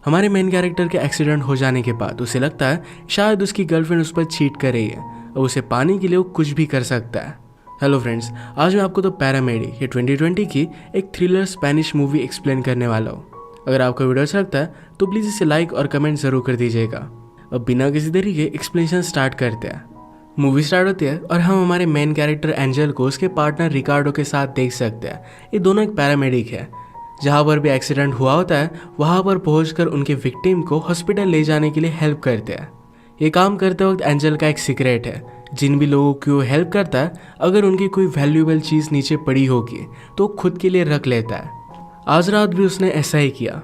हमारे main character के accident हो जाने के बाद उसे लगता है शायद उसकी गर्लफ्रेंड उस पर चीट कर रही है और उसे पाने के लिए वो कुछ भी कर सकता है। हेलो फ्रेंड्स, आज मैं आपको द पैरामेडिक ये 2020 की एक थ्रिलर स्पेनिश मूवी एक्सप्लेन करने वाला हूँ। अगर आपको वीडियो अच्छा लगता है तो प्लीज़ इसे लाइक और कमेंट ज़रूर कर दीजिएगा। अब बिना किसी देरी के एक्सप्लेनेशन स्टार्ट करते हैं। मूवी स्टार्ट होती है और हम हमारे मेन कैरेक्टर एंजल को उसके पार्टनर रिकार्डो के साथ देख सकते हैं। ये दोनों एक पैरामेडिक है। जहाँ पर भी एक्सीडेंट हुआ होता है वहाँ पर पहुंचकर उनके विक्टिम को हॉस्पिटल ले जाने के लिए हेल्प करते हैं। ये काम करते वक्त एंजल का एक सीक्रेट है, जिन भी लोगों की वो हेल्प करता है अगर उनकी कोई वैल्यूएबल चीज़ नीचे पड़ी होगी तो खुद के लिए रख लेता है। आज रात भी उसने ऐसा ही किया।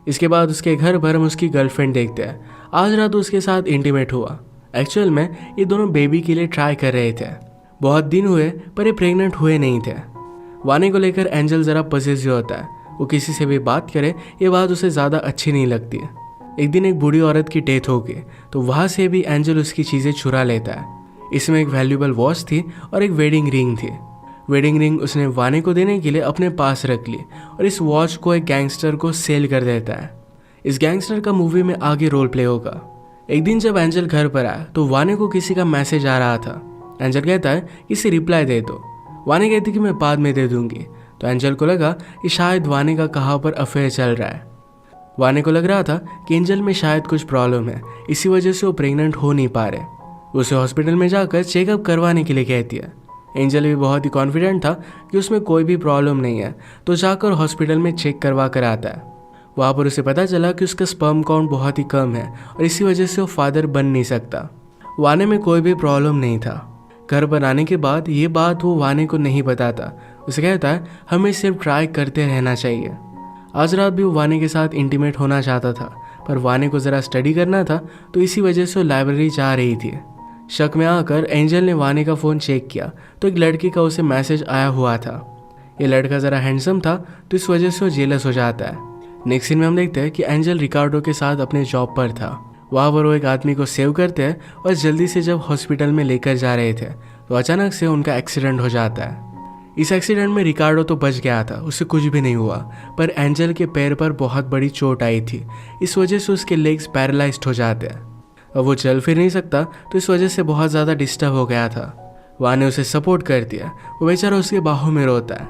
इसके बाद उसके घर पर हम उसकी गर्लफ्रेंड देखते हैं। आज रात उसके साथ इंटीमेट हुआ। एक्चुअल में ये दोनों बेबी के लिए ट्राई कर रहे थे। बहुत दिन हुए पर ये प्रेग्नेंट हुए नहीं थे। वाने को लेकर एंजल ज़रा पॉसेसिव होता है। वो किसी से भी बात करे ये बात उसे ज़्यादा अच्छी नहीं लगती है। एक दिन एक बूढ़ी औरत की डेथ हो गई तो वहाँ से भी एंजल उसकी चीज़ें चुरा लेता है। इसमें एक वैल्यूएबल वॉच थी और एक वेडिंग रिंग थी। वेडिंग रिंग उसने वाने को देने के लिए अपने पास रख ली और इस वॉच को एक गैंगस्टर को सेल कर देता है। इस गैंगस्टर का मूवी में आगे रोल प्ले होगा। एक दिन जब एंजल घर पर आया तो वाने को किसी का मैसेज आ रहा था। एंजल कहता है कि इसे रिप्लाई दे दो। वाने कहती कि मैं बाद में दे दूंगी। तो एंजल को लगा कि शायद वाने का कहाँ पर अफेयर चल रहा है। वाने को लग रहा था कि एंजल में शायद कुछ प्रॉब्लम है, इसी वजह से वो प्रेग्नेंट हो नहीं पा रहे। उसे हॉस्पिटल में जाकर चेकअप करवाने के लिए कहती है। एंजल भी बहुत ही कॉन्फिडेंट था कि उसमें कोई भी प्रॉब्लम नहीं है, तो जाकर हॉस्पिटल में चेक करवा कर आता है। वहाँ पर उसे पता चला कि उसका स्पर्म काउंट बहुत ही कम है और इसी वजह से वो फादर बन नहीं सकता। वाने में कोई भी प्रॉब्लम नहीं था। घर पर आने के बाद ये बात वो वाने को नहीं बताता। उसे कहता है हमें सिर्फ ट्राई करते रहना चाहिए। आज रात भी वो वाने के साथ इंटीमेट होना चाहता था, पर वाने को ज़रा स्टडी करना था तो इसी वजह से वो लाइब्रेरी जा रही थी। शक में आकर एंजल ने वाने का फ़ोन चेक किया तो एक लड़के का उसे मैसेज आया हुआ था। ये लड़का ज़रा हैंडसम था तो इस वजह से वो जेलस हो जाता है। नेक्स्ट सीन में हम देखते हैं कि एंजल रिकार्डो के साथ अपने जॉब पर था। वहाँ पर वो एक आदमी को सेव करते हैं और जल्दी से जब हॉस्पिटल में लेकर जा रहे थे तो अचानक से उनका एक्सीडेंट हो जाता है। इस एक्सीडेंट में रिकार्डो तो बच गया था, उसे कुछ भी नहीं हुआ, पर एंजल के पैर पर बहुत बड़ी चोट आई थी। इस वजह से उसके लेग्स पैरालाइज्ड हो जाते हैं। अब वो चल फिर नहीं सकता तो इस वजह से बहुत ज़्यादा डिस्टर्ब हो गया था। वहाँ ने उसे सपोर्ट कर दिया। वो बेचारा उसके बाहों में रोता है।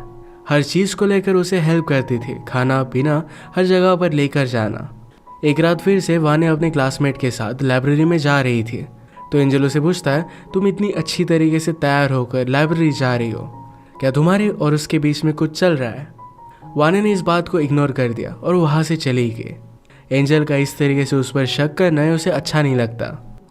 हर चीज़ को लेकर उसे हेल्प करती थी, खाना पीना हर जगह पर लेकर जाना। एक रात फिर से वाने अपने क्लासमेट के साथ लाइब्रेरी में जा रही थी तो एंजल उसे पूछता है तुम इतनी अच्छी तरीके से तैयार होकर लाइब्रेरी जा रही हो, क्या तुम्हारे और उसके बीच में कुछ चल रहा है? वाने ने इस बात को इग्नोर कर दिया और वहाँ से चली गई। एंजल का इस तरीके से उस पर शक करना है उसे अच्छा नहीं लगता।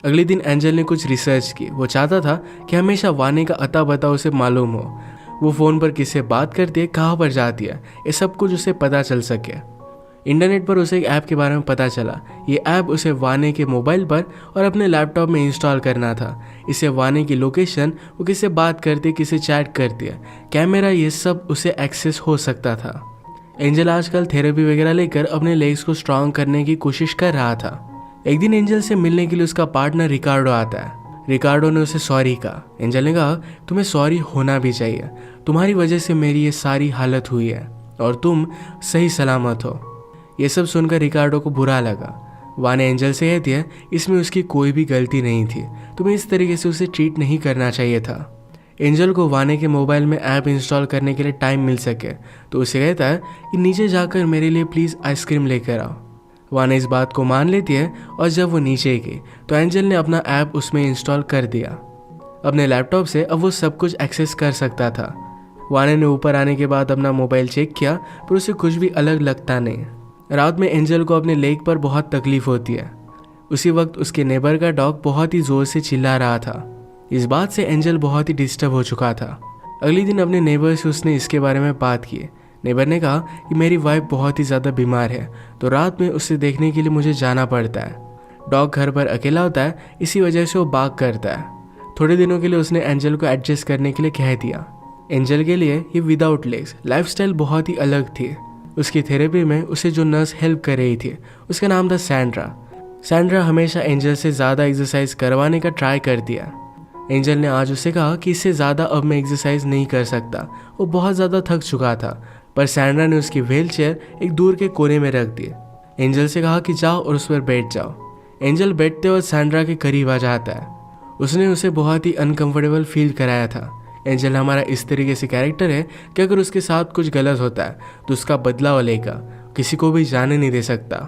अगले दिन एंजल ने कुछ रिसर्च की। वो चाहता था कि हमेशा वाने का अता पता उसे मालूम हो। वो फ़ोन पर किससे बात करती है, कहाँ पर जाती है, ये सब कुछ उसे पता चल सके। इंटरनेट पर उसे एक ऐप के बारे में पता चला। ये ऐप उसे वाने के मोबाइल पर और अपने लैपटॉप में इंस्टॉल करना था। इससे वाने की लोकेशन, वो किससे बात करती है, किससे चैट करती है, कैमरा, ये सब उसे एक्सेस हो सकता था। एंजल आजकल थेरेपी वगैरह लेकर अपने लेग्स को स्ट्रांग करने की कोशिश कर रहा था। एक दिन एंजल से मिलने के लिए उसका पार्टनर रिकार्डो आता है। रिकार्डो ने उसे सॉरी कहा। एंजल ने कहा तुम्हें सॉरी होना भी चाहिए, तुम्हारी वजह से मेरी ये सारी हालत हुई है और तुम सही सलामत हो। ये सब सुनकर रिकार्डो को बुरा लगा। वाने एंजल से कहती है इसमें उसकी कोई भी गलती नहीं थी, तुम्हें इस तरीके से उसे ट्रीट नहीं करना चाहिए था। एंजल को वाने के मोबाइल में ऐप इंस्टॉल करने के लिए टाइम मिल सके तो उसे कहता है कि नीचे जाकर मेरे लिए प्लीज़ आइसक्रीम लेकर आओ। वाने इस बात को मान लेती है और जब वो नीचे गई तो एंजल ने अपना ऐप उसमें इंस्टॉल कर दिया। अपने लैपटॉप से अब वो सब कुछ एक्सेस कर सकता था। वाने ने ऊपर आने के बाद अपना मोबाइल चेक किया पर उसे कुछ भी अलग लगता नहीं। रात में एंजल को अपने लेग पर बहुत तकलीफ होती है। उसी वक्त उसके नेबर का डॉग बहुत ही ज़ोर से चिल्ला रहा था। इस बात से एंजल बहुत ही डिस्टर्ब हो चुका था। अगले दिन अपने नेबर से उसने इसके बारे में बात की। नेबर ने कहा कि मेरी वाइफ बहुत ही ज़्यादा बीमार है तो रात में उसे देखने के लिए मुझे जाना पड़ता है। डॉग घर पर अकेला होता है, इसी वजह से वो बाग करता है। थोड़े दिनों के लिए उसने एंजल को एडजस्ट करने के लिए कह दिया। एंजल के लिए ये विदाउट लेग्स लाइफस्टाइल बहुत ही अलग थी। उसकी थेरेपी में उसे जो नर्स हेल्प कर रही थी उसका नाम था सैंड्रा। सैंड्रा हमेशा एंजल से ज़्यादा एक्सरसाइज करवाने का ट्राई करती है। एंजल ने आज उससे कहा कि इससे ज़्यादा अब मैं एक्सरसाइज नहीं कर सकता, वो बहुत ज़्यादा थक चुका था। पर सैंड्रा ने उसकी व्हील चेयर एक दूर के कोने में रख दी। एंजल से कहा कि जाओ और उस पर बैठ जाओ। एंजल बैठते वक्त सैंड्रा के करीब आ जाता है। उसने उसे बहुत ही अनकंफर्टेबल फील कराया था। एंजल हमारा इस तरीके से कैरेक्टर है कि अगर उसके साथ कुछ गलत होता है तो उसका बदला वो लेगा, किसी को भी जाने नहीं दे सकता।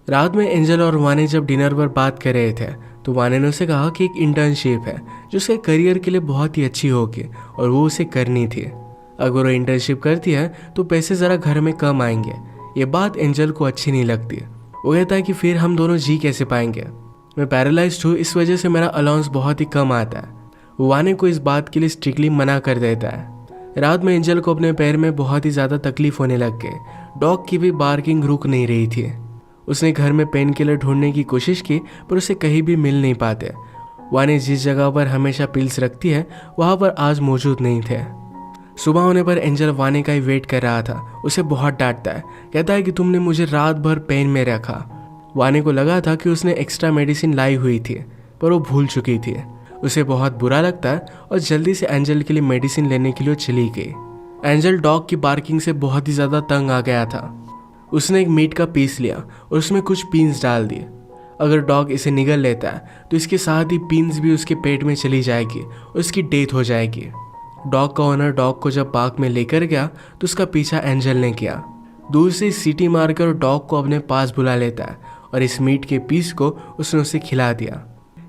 रात में एंजल और वाने जब डिनर पर बात कर रहे थे तो वाने ने उसे कहा कि एक इंटर्नशिप है जो उसके करियर के लिए बहुत ही अच्छी होगी और वो उसे करनी थी। अगर वो इंटर्नशिप करती है तो पैसे ज़रा घर में कम आएंगे। ये बात एंजल को अच्छी नहीं लगती। वो कहता है कि फिर हम दोनों जी कैसे पाएंगे, मैं पैरालाइज्ड हूँ, इस वजह से मेरा अलाउंस बहुत ही कम आता है। वाने को इस बात के लिए स्ट्रिक्टली मना कर देता है। रात में एंजल को अपने पैर में बहुत ही ज़्यादा तकलीफ होने लग गई। डॉग की भी बार्किंग रुक नहीं रही थी। उसने घर में पेन किलर ढूंढने की कोशिश की पर उसे कहीं भी मिल नहीं पाते। वाने जिस जगह पर हमेशा पिल्स रखती है वहाँ पर आज मौजूद नहीं थे। सुबह होने पर एंजल वाने का ही वेट कर रहा था। उसे बहुत डांटता है, कहता है कि तुमने मुझे रात भर पेन में रखा। वाने को लगा था कि उसने एक्स्ट्रा मेडिसिन लाई हुई थी पर वो भूल चुकी थी। उसे बहुत बुरा लगता है और जल्दी से एंजल के लिए मेडिसिन लेने के लिए चली गई। एंजल डॉग की बार्किंग से बहुत ही ज़्यादा तंग आ गया था। उसने एक मीट का पीस लिया और उसमें कुछ पीन्स डाल दिए। अगर डॉग इसे निगल लेता है तो इसके साथ ही पीन्स भी उसके पेट में चली जाएगी और उसकी डेथ हो जाएगी। डॉग का ओनर डॉग को जब पार्क में लेकर गया तो उसका पीछा एंजल ने किया। दूर से सीटी मारकर डॉग को अपने पास बुला लेता है और इस मीट के पीस को उसने उसे खिला दिया।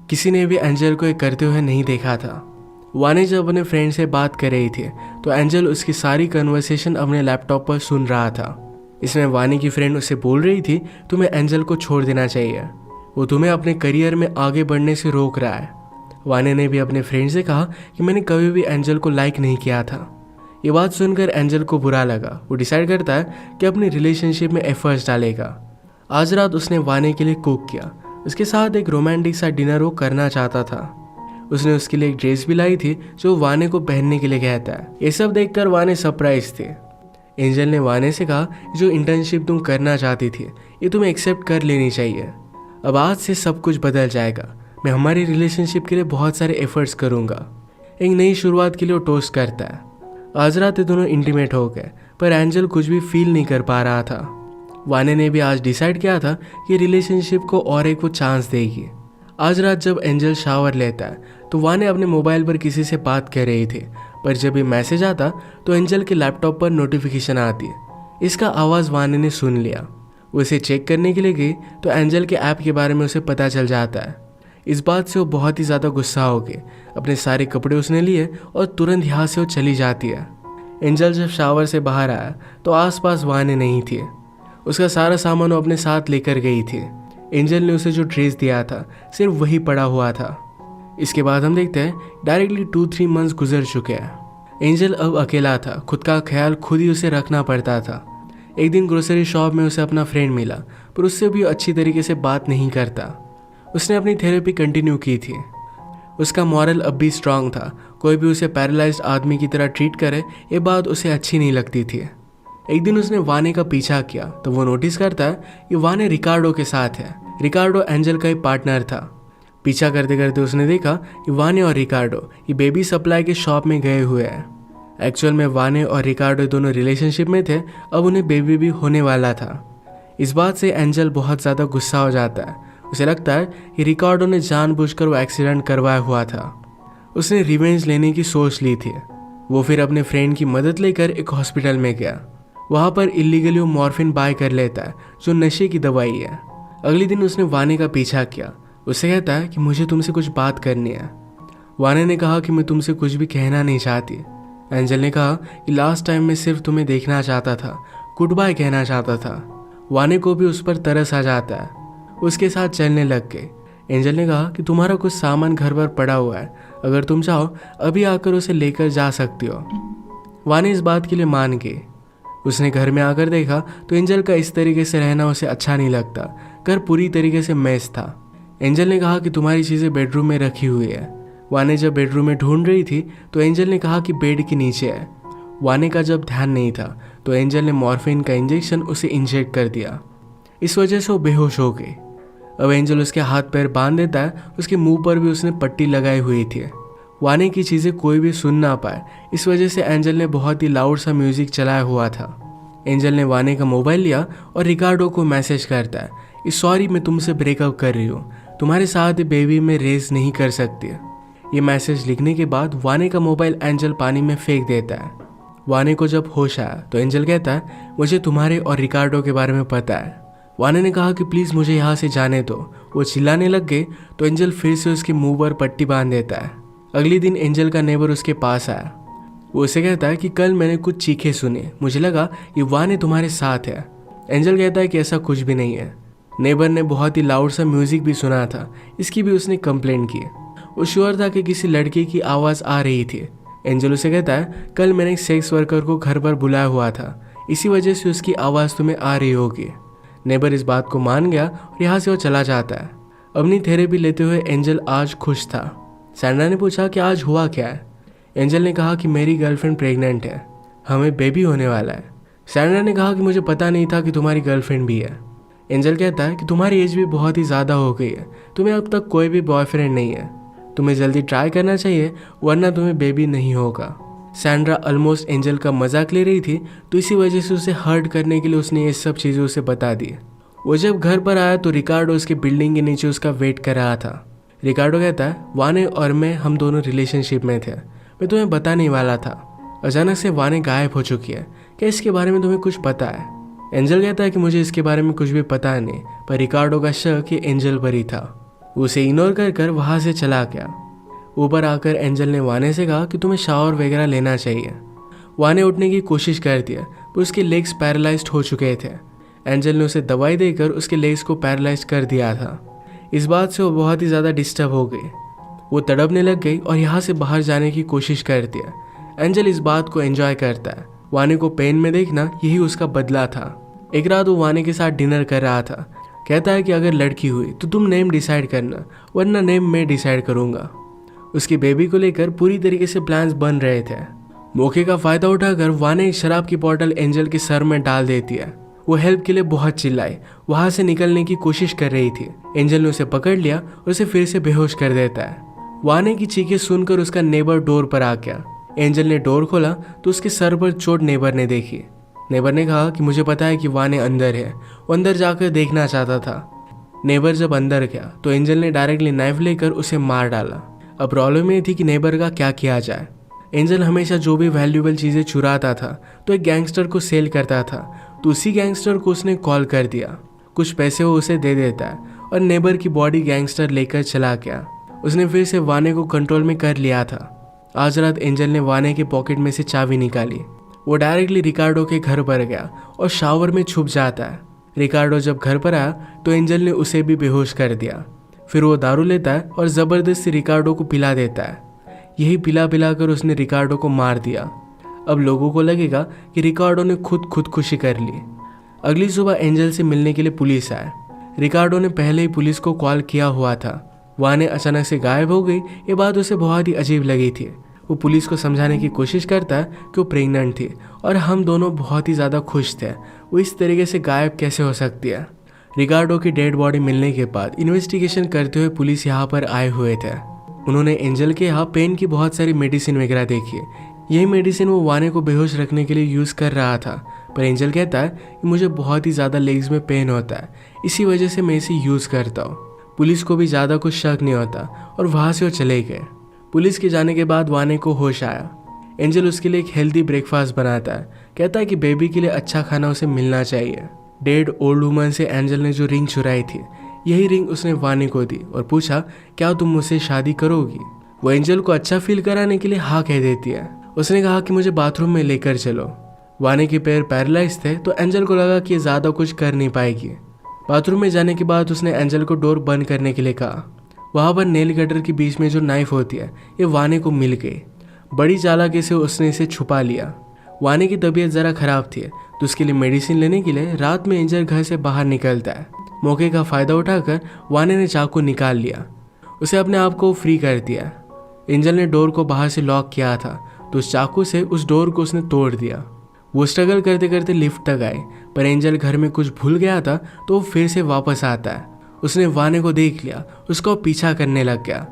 किसी ने भी एंजल को ये करते हुए नहीं देखा था। वाने जब अपने फ्रेंड से बात कर रही थी तो एंजल उसकी सारी कन्वर्सेशन अपने लैपटॉप पर सुन रहा था। इसमें वानी की फ्रेंड उसे बोल रही थी तुम्हें एंजल को छोड़ देना चाहिए, वो तुम्हें अपने करियर में आगे बढ़ने से रोक रहा है। वाने ने भी अपने फ्रेंड से कहा कि मैंने कभी भी एंजल को लाइक नहीं किया था। ये बात सुनकर एंजल को बुरा लगा। वो डिसाइड करता है कि अपनी रिलेशनशिप में एफर्ट्स डालेगा। आज रात उसने वाने के लिए कुक किया। उसके साथ एक रोमांटिक सा डिनर वो करना चाहता था। उसने उसके लिए एक ड्रेस भी लाई थी जो वाने को पहनने के लिए कहता है। ये सब देखकर वाने सरप्राइज थे। एंजल ने वाने से कहा जो इंटर्नशिप तुम करना चाहती थी ये तुम्हें एक्सेप्ट कर लेनी चाहिए। अब आज से सब कुछ बदल जाएगा। मैं हमारी रिलेशनशिप के लिए बहुत सारे एफर्ट्स करूँगा। एक नई शुरुआत के लिए वो टोस्ट करता है। आज रात ये दोनों इंटीमेट हो गए पर एंजल कुछ भी फील नहीं कर पा रहा था। वाने ने भी आज डिसाइड किया था कि रिलेशनशिप को और एक वो चांस देगी। आज रात जब एंजल शावर लेता है तो वाने अपने मोबाइल पर किसी से बात कर रही थी पर जब ये मैसेज आता तो एंजल के लैपटॉप पर नोटिफिकेशन आती है। इसका आवाज़ वाने ने सुन लिया। वो इसे चेक करने के लिए गई तो एंजल के ऐप के बारे में उसे पता चल जाता है। इस बात से वो बहुत ही ज़्यादा गुस्सा हो गई। अपने सारे कपड़े उसने लिए और तुरंत यहाँ से वो चली जाती है। एंजल जब शावर से बाहर आया तो आसपास वाने नहीं थी। उसका सारा सामान वो अपने साथ लेकर गई थी। एंजल ने उसे जो ड्रेस दिया था सिर्फ वही पड़ा हुआ था। इसके बाद हम देखते हैं डायरेक्टली 2-3 मंथ्स गुजर चुके हैं। एंजल अब अकेला था। खुद का ख्याल खुद ही उसे रखना पड़ता था। एक दिन ग्रोसरी शॉप में उसे अपना फ्रेंड मिला पर उससे भी अच्छी तरीके से बात नहीं करता। उसने अपनी थेरेपी कंटिन्यू की थी। उसका मॉरल अब भी स्ट्रांग था। कोई भी उसे पैरालाइज्ड आदमी की तरह ट्रीट करे ये बात उसे अच्छी नहीं लगती थी। एक दिन उसने वाने का पीछा किया तो वो नोटिस करता है कि वाने रिकार्डो के साथ है। रिकार्डो एंजल का ही पार्टनर था। पीछा करते करते उसने देखा कि वाने और रिकार्डो ये बेबी सप्लाई के शॉप में गए हुए हैं। एक्चुअल में वाने और रिकार्डो दोनों रिलेशनशिप में थे। अब उन्हें बेबी भी होने वाला था। इस बात से एंजल बहुत ज़्यादा गुस्सा हो जाता है। उसे लगता है कि रिकार्डो ने जानबूझकर वो एक्सीडेंट करवाया हुआ था। उसने रिवेंज लेने की सोच ली थी। वो फिर अपने फ्रेंड की मदद लेकर एक हॉस्पिटल में गया। वहाँ पर इलीगली वो मॉर्फिन बाय कर लेता है जो नशे की दवाई है। अगले दिन उसने वाने का पीछा किया। उसे कहता है कि मुझे तुमसे कुछ बात करनी है। वाने ने कहा कि मैं तुमसे कुछ भी कहना नहीं चाहती। एंजल ने कहा कि लास्ट टाइम मैं सिर्फ तुम्हें देखना चाहता था, गुड बाय कहना चाहता था। वाने को भी उस पर तरस आ जाता है। उसके साथ चलने लग गए। एंजल ने कहा कि तुम्हारा कुछ सामान घर पर पड़ा हुआ है, अगर तुम चाहो अभी आकर उसे लेकर जा सकती हो। वाने इस बात के लिए मान गई। उसने घर में आकर देखा तो एंजल का इस तरीके से रहना उसे अच्छा नहीं लगता। घर पूरी तरीके से मैस था। एंजल ने कहा कि तुम्हारी चीज़ें बेडरूम में रखी हुई है। वाने जब बेडरूम में ढूंढ रही थी तो एंजल ने कहा कि बेड के नीचे है। वाने का जब ध्यान नहीं था तो एंजल ने मॉर्फिन का इंजेक्शन उसे इंजेक्ट कर दिया। इस वजह से वो बेहोश हो गई। अब एंजल उसके हाथ पैर बांध देता है। उसके मुंह पर भी उसने पट्टी लगाई हुई थी। वाने की चीज़ें कोई भी सुन ना पाए इस वजह से एंजल ने बहुत ही लाउड सा म्यूजिक चलाया हुआ था। एंजल ने वाने का मोबाइल लिया और रिकार्डो को मैसेज करता है, सॉरी मैं तुमसे ब्रेकअप कर रही हूँ, तुम्हारे साथ बेबी में रेस नहीं कर सकती। ये मैसेज लिखने के बाद वाने का मोबाइल एंजल पानी में फेंक देता है। वाने को जब होश आया तो एंजल कहता है, मुझे तुम्हारे और रिकार्डो के बारे में पता है। वाने ने कहा कि प्लीज़ मुझे यहाँ से जाने दो। वो चिल्लाने लग गए तो एंजल फिर से उसके मुंह पर पट्टी बांध देता है। अगले दिन एंजल का नेबर उसके पास आया। वो उसे कहता है कि कल मैंने कुछ चीखें सुनी, मुझे लगा ये वाने तुम्हारे साथ है। एंजल कहता है कि ऐसा कुछ भी नहीं है। नेबर ने बहुत ही लाउड सा म्यूजिक भी सुना था, इसकी भी उसने कंप्लेंट की। वो श्योर था कि किसी लड़के की आवाज़ आ रही थी। एंजल उसे कहता है, कल मैंने एक सेक्स वर्कर को घर पर बुलाया हुआ था, इसी वजह से उसकी आवाज़ तुम्हें आ रही होगी। नेबर इस बात को मान गया और यहाँ से वो चला जाता है। अपनी थेरेपी लेते हुए एंजल आज खुश था। सैंड्रा ने पूछा कि आज हुआ क्या है। एंजल ने कहा कि मेरी गर्लफ्रेंड प्रेग्नेंट है, हमें बेबी होने वाला है। सैंड्रा ने कहा कि मुझे पता नहीं था कि तुम्हारी गर्लफ्रेंड भी है। एंजल कहता है कि तुम्हारी एज भी बहुत ही ज़्यादा हो गई है, तुम्हें अब तक कोई भी बॉयफ्रेंड नहीं है, तुम्हें जल्दी ट्राई करना चाहिए वरना तुम्हें बेबी नहीं होगा। सैंड्रा ऑलमोस्ट एंजल का मजाक ले रही थी, तो इसी वजह से उसे हर्ट करने के लिए उसने ये सब चीज़ें उसे बता दी। वो जब घर पर आया तो रिकार्डो उसके बिल्डिंग के नीचे उसका वेट कर रहा था। रिकार्डो कहता है, वाने और मैं हम दोनों रिलेशनशिप में थे, मैं तुम्हें बताने वाला था। अचानक से वाने गायब हो चुकी है, क्या इसके बारे में तुम्हें कुछ पता है? एंजल कहता है कि मुझे इसके बारे में कुछ भी पता नहीं, पर रिकार्डो का शक ये एंजल पर ही था। उसे इग्नोर कर कर वहाँ से चला गया। ऊपर आकर एंजल ने वाने से कहा कि तुम्हें शावर वगैरह लेना चाहिए। वाने उठने की कोशिश कर दिया पर उसके लेग्स पैरालाइज्ड हो चुके थे। एंजल ने उसे दवाई देकर उसके लेग्स को पैरालाइज कर दिया था। इस बात से वो बहुत ही ज़्यादा डिस्टर्ब हो गई। वो तड़पने लग गई और यहाँ से बाहर जाने की कोशिश करती है। एंजल इस बात को एंजॉय करता है। वाने को पेन में देखना यही उसका बदला था। एक रात वो वाने के साथ डिनर कर रहा था। कहता है कि अगर लड़की हुई तो तुम नेम डिसाइड करना, वरना नेम मैं डिसाइड करूँगा। उसकी बेबी को लेकर पूरी तरीके से प्लान्स बन रहे थे। मौके का फ़ायदा उठाकर वाने एक शराब की बोतल एंजल के सर में डाल देती है। वो हेल्प के लिए बहुत चिल्लाई, वहाँ से निकलने की कोशिश कर रही थी। एंजल ने उसे पकड़ लिया और उसे फिर से बेहोश कर देता है। वाने की चीखें सुनकर उसका नेबर डोर पर आ गया। एंजल ने डोर खोला तो उसके सर पर चोट नेबर ने देखी। नेबर ने कहा कि मुझे पता है कि वाने अंदर है, वो अंदर जाकर देखना चाहता था। नेबर जब अंदर गया तो एंजल ने डायरेक्टली नाइफ लेकर उसे मार डाला। अब प्रॉब्लम ये थी कि नेबर का क्या किया जाए। एंजल हमेशा जो भी वैल्यूएबल चीज़ें चुराता था तो एक गैंगस्टर को सेल करता था, तो उसी गैंगस्टर को उसने कॉल कर दिया। कुछ पैसे वो उसे दे देता है और नेबर की बॉडी गैंगस्टर लेकर चला गया। उसने फिर से वाने को कंट्रोल में कर लिया था। आज रात एंजल ने वाने के पॉकेट में से चाबी निकाली। वो डायरेक्टली रिकार्डो के घर पर गया और शावर में छुप जाता है। रिकार्डो जब घर पर आया तो एंजल ने उसे भी बेहोश कर दिया। फिर वो दारू लेता है और ज़बरदस्ती रिकार्डो को पिला देता है। यही पिला पिला कर उसने रिकार्डो को मार दिया। अब लोगों को लगेगा कि रिकार्डो ने खुदकुशी कर ली। अगली सुबह एंजल से मिलने के लिए पुलिस आए। रिकार्डो ने पहले ही पुलिस को कॉल किया हुआ था। वाने अचानक से गायब हो गई, ये बात उसे बहुत ही अजीब लगी थी। वो पुलिस को समझाने की कोशिश करता है कि वो प्रेग्नेंट थी और हम दोनों बहुत ही ज़्यादा खुश थे, वो इस तरीके से गायब कैसे हो सकती है। रिकार्डो की डेड बॉडी मिलने के बाद इन्वेस्टिगेशन करते हुए पुलिस यहाँ पर आए हुए थे। उन्होंने एंजल के यहाँ पेन की बहुत सारी मेडिसिन वगैरह देखी। यही मेडिसिन वो वाने को बेहोश रखने के लिए यूज़ कर रहा था, पर एंजल कहता है कि मुझे बहुत ही ज़्यादा लेग्स में पेन होता है, इसी वजह से मैं इसे यूज़ करता हूँ। पुलिस को भी ज़्यादा कुछ शक नहीं होता और वहाँ से वो चले गए। पुलिस के जाने के बाद वाने को होश आया। एंजल उसके लिए एक हेल्दी ब्रेकफास्ट बनाता है। कहता है कि बेबी के लिए अच्छा खाना उसे मिलना चाहिए। डेड ओल्ड वुमन से एंजल ने जो रिंग चुराई थी, यही रिंग उसने वाने को दी और पूछा, क्या तुम मुझसे शादी करोगी? वो एंजल को अच्छा फील कराने के लिए हाँ कह देती है। उसने कहा कि मुझे बाथरूम में लेकर चलो। वाने के पैर पैरालाइज थे तो एंजल को लगा कि ये ज़्यादा कुछ कर नहीं पाएगी। बाथरूम में जाने के बाद उसने एंजल को डोर बंद करने के लिए कहा। वहाँ पर नेल कटर के बीच में जो नाइफ होती है, ये वाने को मिल गई। बड़ी चालाकी से उसने इसे छुपा लिया। वाने की तबीयत ज़रा ख़राब थी तो उसके लिए मेडिसिन लेने के लिए रात में एंजल घर से बाहर निकलता है। मौके का फ़ायदा उठाकर वाने ने चाकू निकाल लिया। उसे अपने आप को फ्री कर दिया। एंजल ने डोर को बाहर से लॉक किया था तो उस चाकू से उस डोर को उसने तोड़ दिया। वो स्ट्रगल करते करते लिफ्ट तक आए, पर एंजल घर में कुछ भूल गया था तो वो फिर से वापस आता है। उसने वाने को देख लिया, उसका पीछा करने लग गया।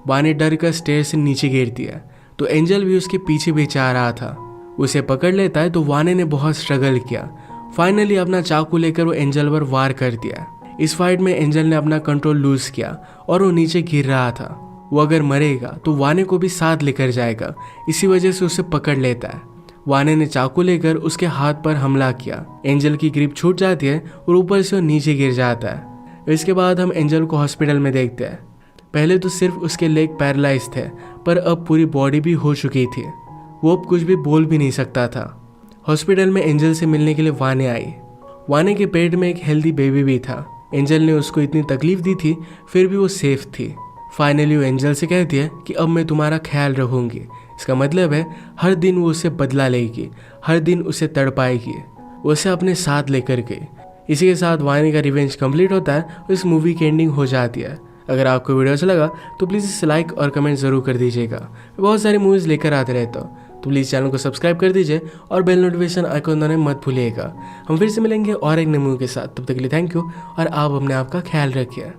वाने डर कर स्टेयर से नीचे गिर दिया तो एंजल भी उसके पीछे बेचा रहा था। उसे पकड़ लेता है तो वाने ने बहुत स्ट्रगल किया। फाइनली अपना चाकू लेकर वो एंजल पर वार कर दिया। इस फाइट में एंजल ने अपना कंट्रोल लूज किया और वो नीचे गिर रहा था। वो अगर मरेगा तो वाने को भी साथ लेकर जाएगा, इसी वजह से उसे पकड़ लेता है। वाने ने चाकू लेकर उसके हाथ पर हमला किया। एंजल की ग्रिप छूट जाती है और ऊपर से वो नीचे गिर जाता है। इसके बाद हम एंजल को हॉस्पिटल में देखते हैं। पहले तो सिर्फ उसके लेग पैरालाइज थे, पर अब पूरी बॉडी भी हो चुकी थी। वो अब कुछ भी बोल भी नहीं सकता था। हॉस्पिटल में एंजल से मिलने के लिए वाने आई। वाने के पेट में एक हेल्दी बेबी भी था। एंजल ने उसको इतनी तकलीफ दी थी, फिर भी वो सेफ थी। फाइनली वो एंजल से कहती है कि अब मैं तुम्हारा ख्याल रखूंगी। इसका मतलब है हर दिन वो उससे बदला लेगी, हर दिन उसे तड़पाएगी, उसे अपने साथ लेकर गई। इसी के साथ वाने का रिवेंज कंप्लीट होता है और इस मूवी की एंडिंग हो जाती है। अगर आपको वीडियो अच्छा लगा तो प्लीज़ इसे लाइक और कमेंट ज़रूर कर दीजिएगा। मैं बहुत सारी मूवीज़ लेकर आते रहता हूँ, तो प्लीज़ चैनल को सब्सक्राइब कर दीजिए और बेल नोटिफिकेशन आइकॉन दबाना मत भूलिएगा। हम फिर से मिलेंगे और एक नई मूवी के साथ। तब तक के लिए थैंक यू और आप अपने आप का ख्याल रखिए।